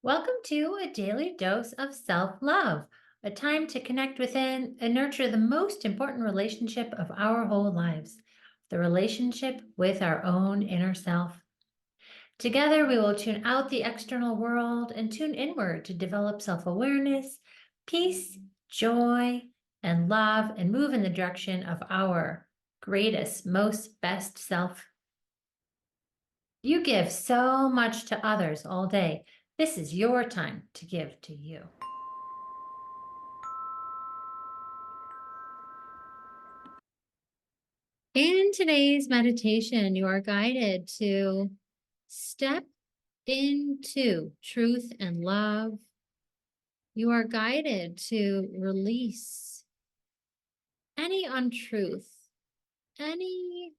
Welcome to a daily dose of self-love, a time to connect within and nurture the most important relationship of our whole lives, the relationship with our own inner self. Together, we will tune out the external world and tune inward to develop self-awareness, peace, joy, and love, and move in the direction of our greatest, most best self. You give so much to others all day. This is your time to give to you. In today's meditation, you are guided to step into truth and love. You are guided to release any untruth, any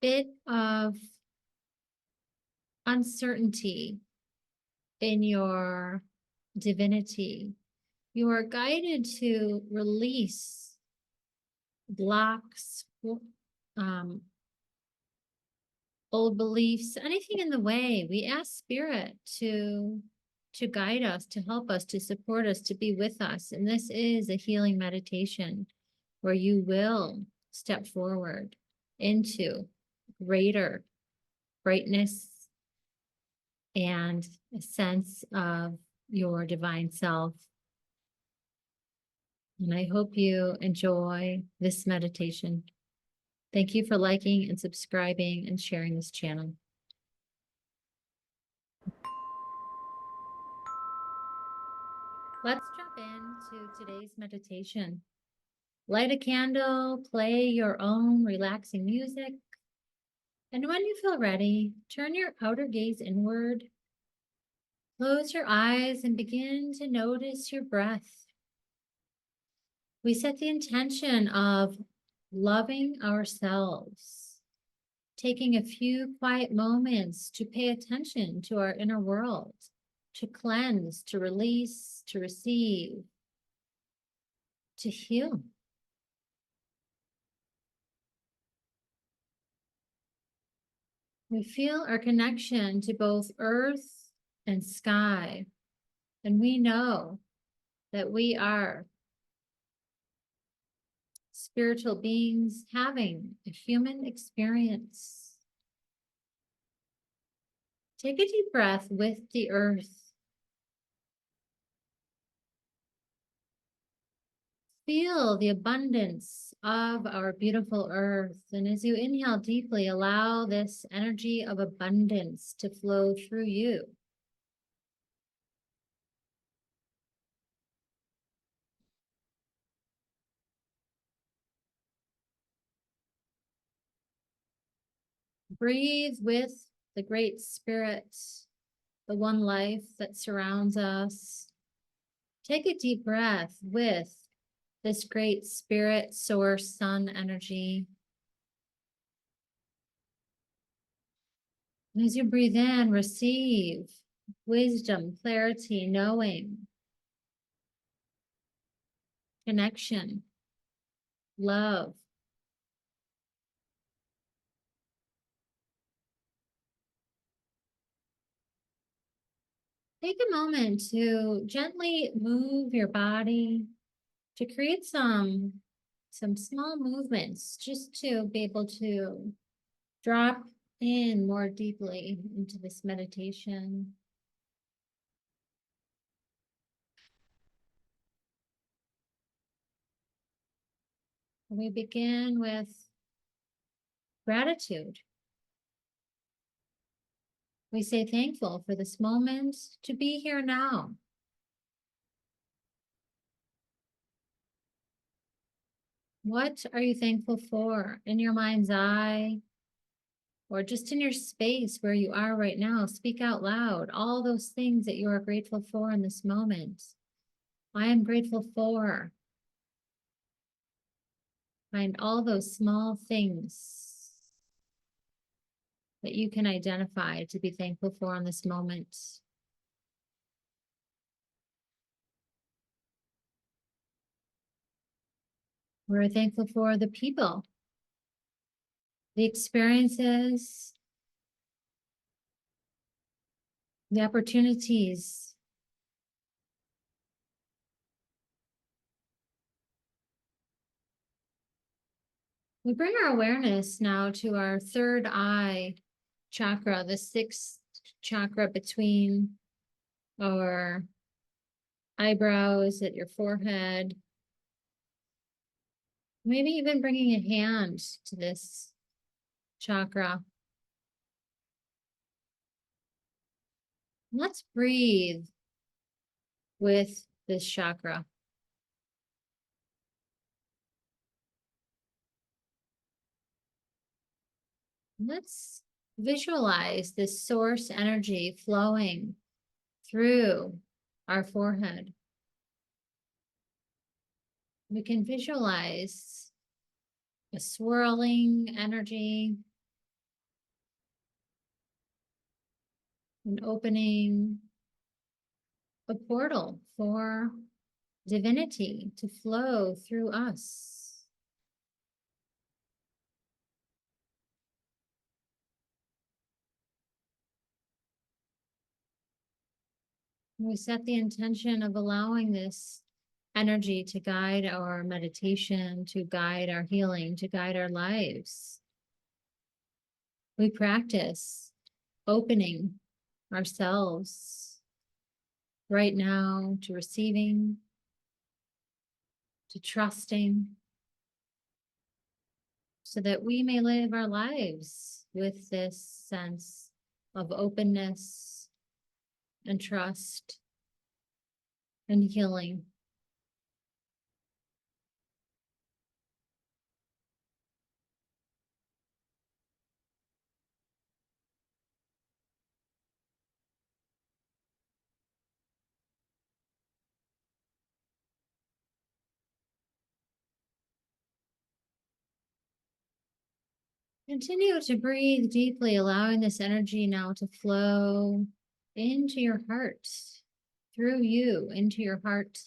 bit of uncertainty in your divinity. You are guided to release blocks, old beliefs, anything in the way. We ask Spirit to guide us, to help us, to support us, to be with us. And this is a healing meditation where you will step forward into greater brightness and a sense of your divine self. And I hope you enjoy this meditation. Thank you for liking and subscribing and sharing this channel. Let's jump into today's meditation. Light a candle, play your own relaxing music. And when you feel ready, turn your outer gaze inward. Close your eyes and begin to notice your breath. We set the intention of loving ourselves, taking a few quiet moments to pay attention to our inner world, to cleanse, to release, to receive, to heal. We feel our connection to both earth and sky, and we know that we are spiritual beings having a human experience. Take a deep breath with the earth. Feel the abundance of our beautiful earth. And as you inhale deeply, allow this energy of abundance to flow through you. Breathe with the Great Spirit, the one life that surrounds us. Take a deep breath with this Great Spirit, Source, Sun energy. And as you breathe in, receive wisdom, clarity, knowing, connection, love. Take a moment to gently move your body, to create some small movements, just to be able to drop in more deeply into this meditation. We begin with gratitude. We say thankful for this moment to be here now. What are you thankful for in your mind's eye or just in your space where you are right now? Speak out loud all those things that you are grateful for in this moment. I am grateful for. Find all those small things that you can identify to be thankful for in this moment. We're thankful for the people, the experiences, the opportunities We bring our awareness now to our third eye chakra, the sixth chakra between our eyebrows at your forehead. Maybe even bringing a hand to this chakra. Let's breathe with this chakra. Let's visualize this source energy flowing through our forehead. We can visualize a swirling energy, an opening, a portal for divinity to flow through us. We set the intention of allowing this energy to guide our meditation, to guide our healing, to guide our lives. We practice opening ourselves right now to receiving, to trusting, so that we may live our lives with this sense of openness and trust and healing. Continue to breathe deeply, allowing this energy now to flow into your heart, through you, into your heart,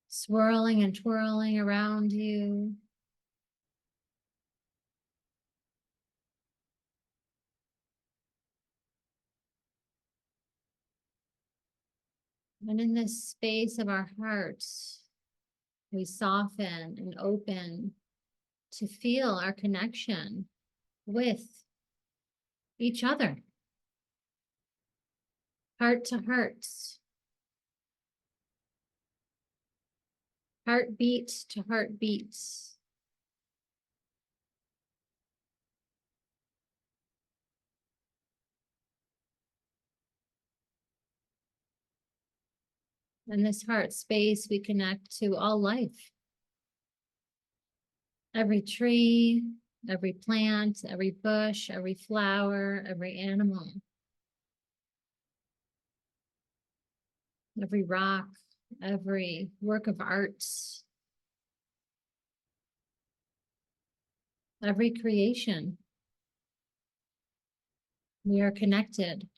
swirling and twirling around you. And in this space of our hearts, we soften and open to feel our connection with each other, heart to heart, heartbeat to heartbeat. In this heart space, we connect to all life. Every tree, every plant, every bush, every flower, every animal, every rock, every work of art, every creation. We are connected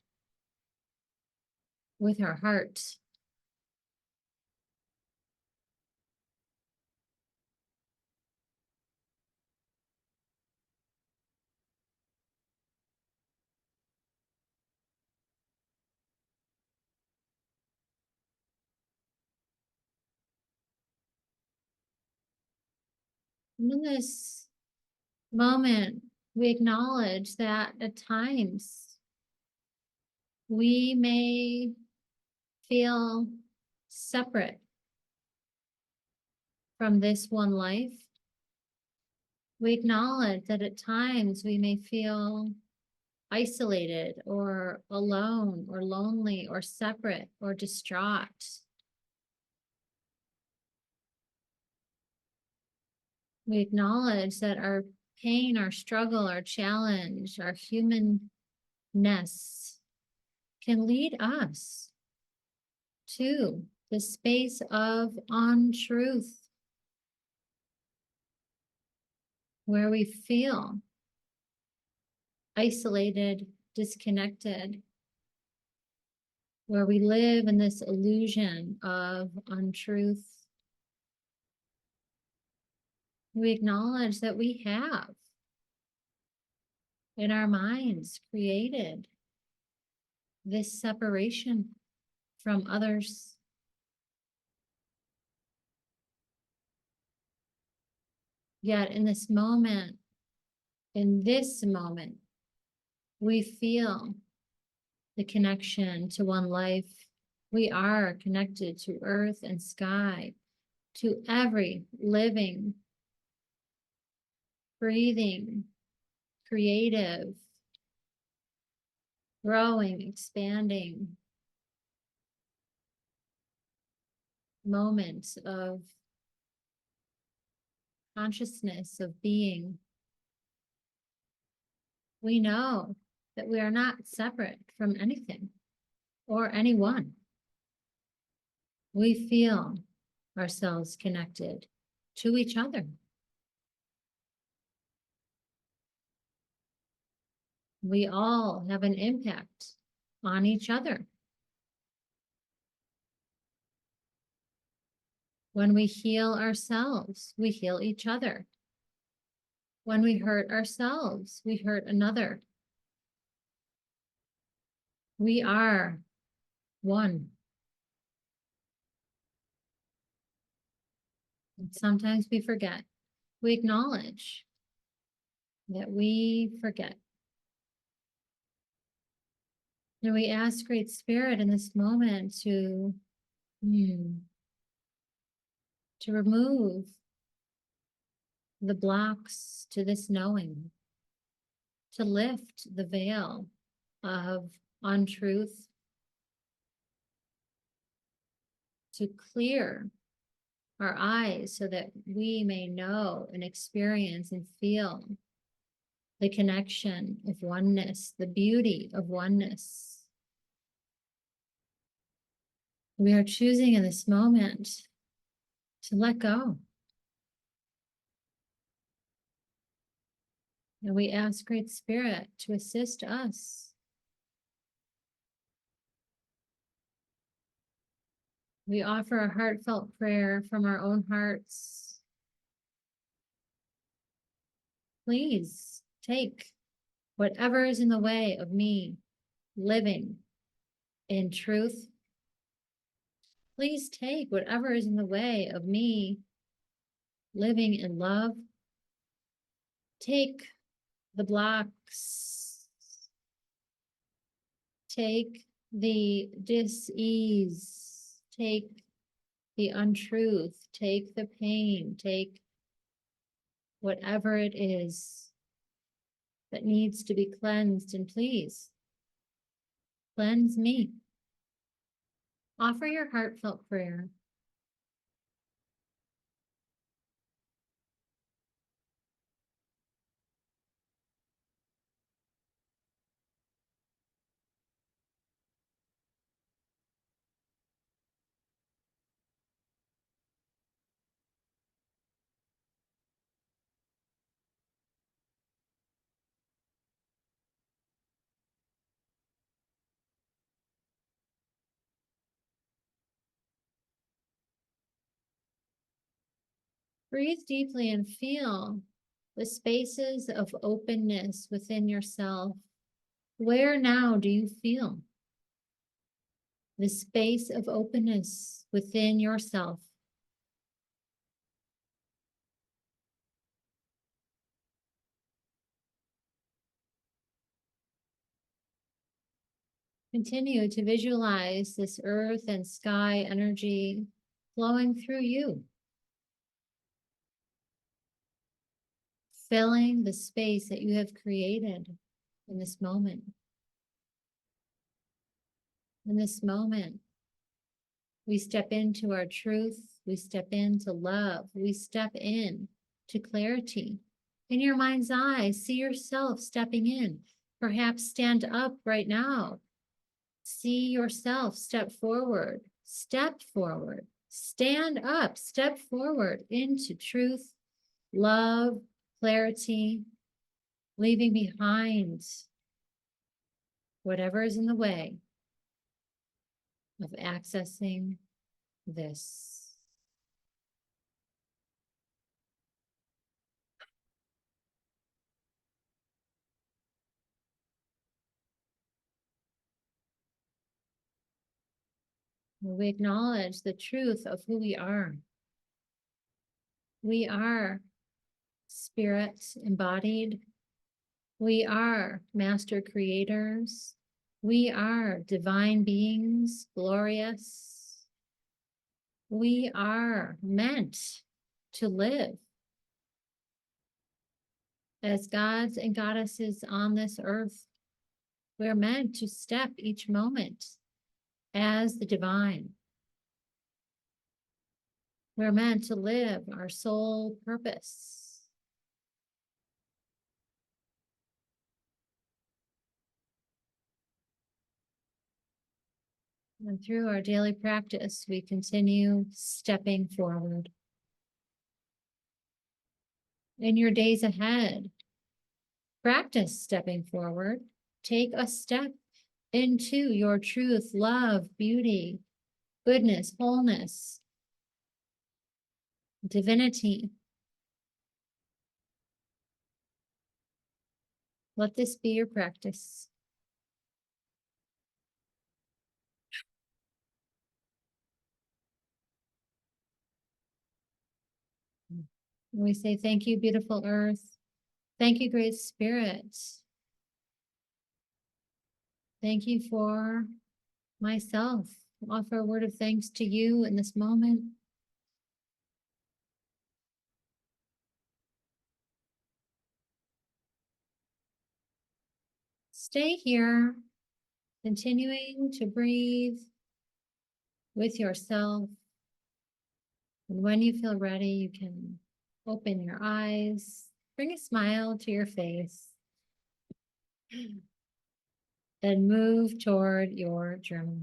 with our heart. And in this moment, we acknowledge that at times we may feel separate from this one life. We acknowledge that at times we may feel isolated or alone or lonely or separate or distraught. We acknowledge that our pain, our struggle, our challenge, our humanness can lead us to the space of untruth, where we feel isolated, disconnected, where we live in this illusion of untruth. We acknowledge that we have, in our minds, created this separation from others. Yet in this moment, we feel the connection to one life. We are connected to earth and sky, to every living, breathing, creative, growing, expanding moment of consciousness, of being. We know that we are not separate from anything or anyone. We feel ourselves connected to each other. We all have an impact on each other. When we heal ourselves, we heal each other. When we hurt ourselves, we hurt another. We are one. And sometimes we forget. We acknowledge that we forget. And we ask Great Spirit in this moment to remove the blocks to this knowing, to lift the veil of untruth, to clear our eyes so that we may know and experience and feel the connection of oneness, the beauty of oneness. We are choosing in this moment to let go. And we ask Great Spirit to assist us. We offer a heartfelt prayer from our own hearts. Please take whatever is in the way of me living in truth. Please take whatever is in the way of me living in love. Take the blocks. Take the dis-ease. Take the untruth. Take the pain. Take whatever it is that needs to be cleansed, and please cleanse me. Offer your heartfelt prayer. Breathe deeply and feel the spaces of openness within yourself. Where now do you feel the space of openness within yourself? Continue to visualize this earth and sky energy flowing through you, filling the space that you have created in this moment. In this moment, we step into our truth, we step into love, we step in to clarity. In your mind's eye, see yourself stepping in. Perhaps stand up right now. See yourself step forward, stand up, step forward into truth, love, clarity, leaving behind whatever is in the way of accessing this. We acknowledge the truth of who we are. We are spirit embodied. We are master creators. We are divine beings, glorious. We are meant to live as gods and goddesses on this earth. We're meant to step each moment as the divine. We're meant to live our soul purpose. And through our daily practice, we continue stepping forward. In your days ahead, practice stepping forward. Take a step into your truth, love, beauty, goodness, wholeness, divinity. Let this be your practice. We say, thank you, beautiful earth. Thank you, great spirit. Thank you for myself. Offer a word of thanks to you in this moment. Stay here, continuing to breathe with yourself. And when you feel ready, you can open your eyes, bring a smile to your face, and move toward your journal.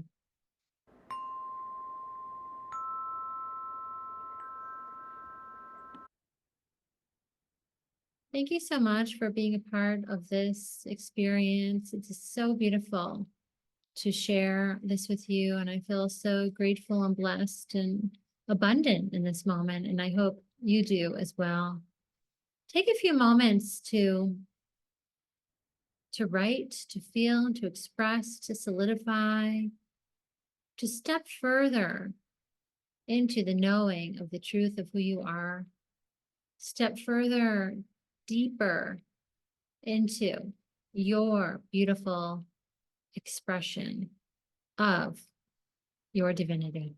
Thank you so much for being a part of this experience. It's so beautiful to share this with you, and I feel so grateful and blessed and abundant in this moment, and I hope you do as well. Take a few moments to write, to feel, to express, to solidify, to step further into the knowing of the truth of who you are. Step further, deeper into your beautiful expression of your divinity.